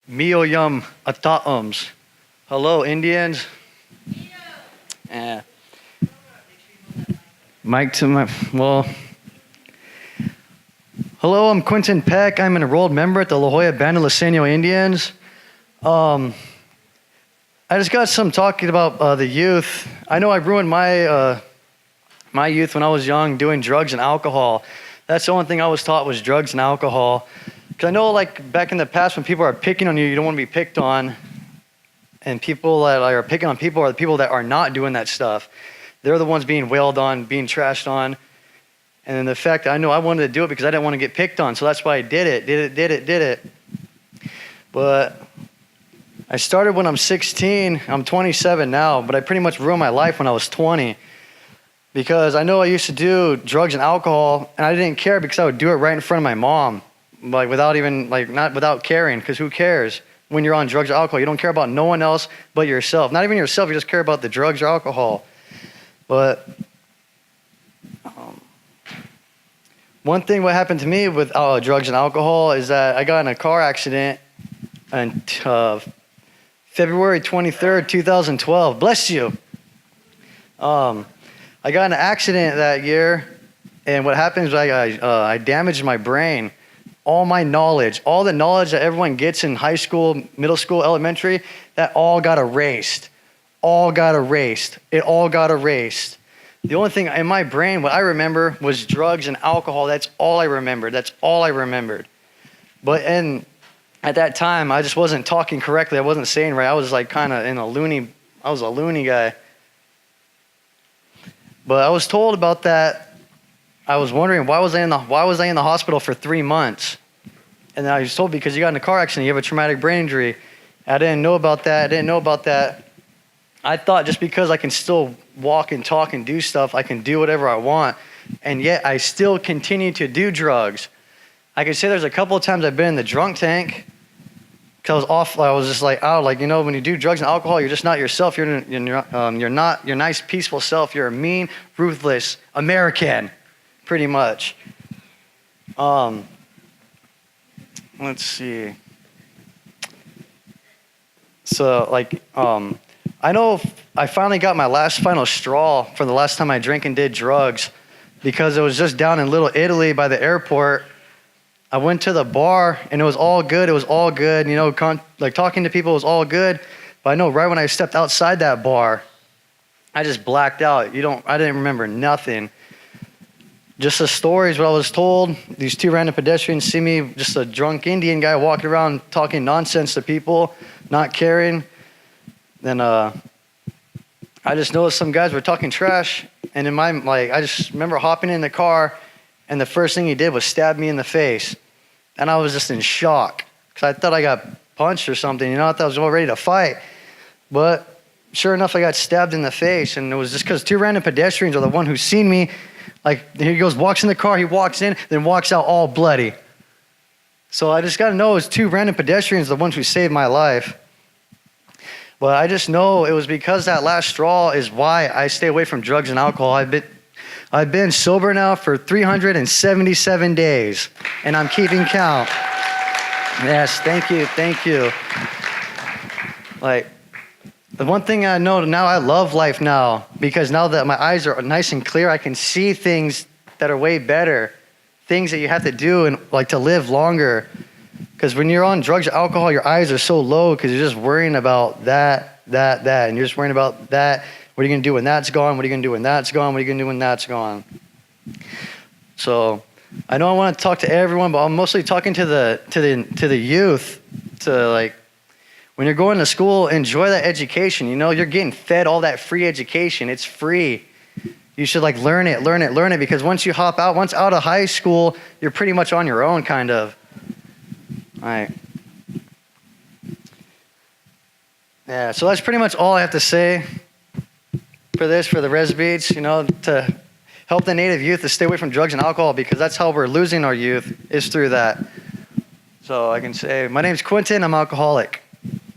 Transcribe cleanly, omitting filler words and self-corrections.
Mio yum ataums. Hello, Indians. Yeah. Mike to my, well. Hello, I'm Quentin Peck. I'm an enrolled member at the La Jolla Band of Liseño Indians. I just got some talking about the youth. I know I ruined my my youth when I was young doing drugs and alcohol. That's the only thing I was taught was drugs and alcohol. Because I know like back in the past when people are picking on you, you don't want to be picked on. And people that are picking on people are the people that are not doing that stuff. They're the ones being wailed on, being trashed on. And then the fact that I know I wanted to do it because I didn't want to get picked on. So that's why I did it. But I started when I'm 16. I'm 27 now, but I pretty much ruined my life when I was 20. Because I know I used to do drugs and alcohol, and I didn't care because I would do it right in front of my mom. Like without even, like not without caring, because who cares? When you're on drugs or alcohol, you don't care about no one else but yourself. Not even yourself, you just care about the drugs or alcohol. But one thing what happened to me with drugs and alcohol is that I got in a car accident on February 23rd, 2012. Bless you. I got in an accident that year, and what happened is I damaged my brain. All my knowledge, all the knowledge that everyone gets in high school, middle school, elementary, that all got erased. It all got erased. The only thing in my brain, what I remember was drugs and alcohol. That's all I remembered. But at that time, I just wasn't talking correctly. I wasn't saying right. I was like kind of I was a loony guy. But I was told about that. I was wondering why was I in the hospital for 3 months? And I was told because you got in a car accident, you have a traumatic brain injury. I didn't know about that. I thought just because I can still walk and talk and do stuff, I can do whatever I want. And yet I still continue to do drugs. I could say there's a couple of times I've been in the drunk tank. Cause I was just like, oh, like, you know, when you do drugs and alcohol, you're just not yourself. You're not your nice, peaceful self. You're a mean, ruthless American. Pretty much. Let's see. So like, I know I finally got my final straw for the last time I drank and did drugs because it was just down in Little Italy by the airport. I went to the bar and it was all good. You know, like talking to people was all good. But I know right when I stepped outside that bar, I just blacked out. I didn't remember nothing. Just the stories, what I was told. These two random pedestrians see me, just a drunk Indian guy walking around talking nonsense to people, not caring. Then I just noticed some guys were talking trash. And I just remember hopping in the car, and the first thing he did was stab me in the face. And I was just in shock because I thought I got punched or something. You know, I thought I was all ready to fight. But sure enough, I got stabbed in the face. And it was just because two random pedestrians are the one who seen me. Like, he goes, walks in the car, he walks in, then walks out all bloody. So I just got to know it was two random pedestrians, the ones who saved my life. But I just know it was because that last straw is why I stay away from drugs and alcohol. I've been sober now for 377 days, and I'm keeping count. Yes, thank you. Like, the one thing I know now, I love life now because now that my eyes are nice and clear, I can see things that are way better, things that you have to do and like to live longer. Because when you're on drugs or alcohol, your eyes are so low because you're just worrying about that, and you're just worrying about that. What are you gonna do when that's gone? What are you gonna do when that's gone? What are you gonna do when that's gone? So I know I want to talk to everyone, but I'm mostly talking to the youth, to like. When you're going to school, enjoy that education. You know, you're getting fed all that free education. It's free. You should like learn it, because once out of high school, you're pretty much on your own, kind of. All right. Yeah, so that's pretty much all I have to say for the Rez Beats, you know, to help the Native youth to stay away from drugs and alcohol, because that's how we're losing our youth, is through that. So I can say, my name's Quentin, I'm alcoholic.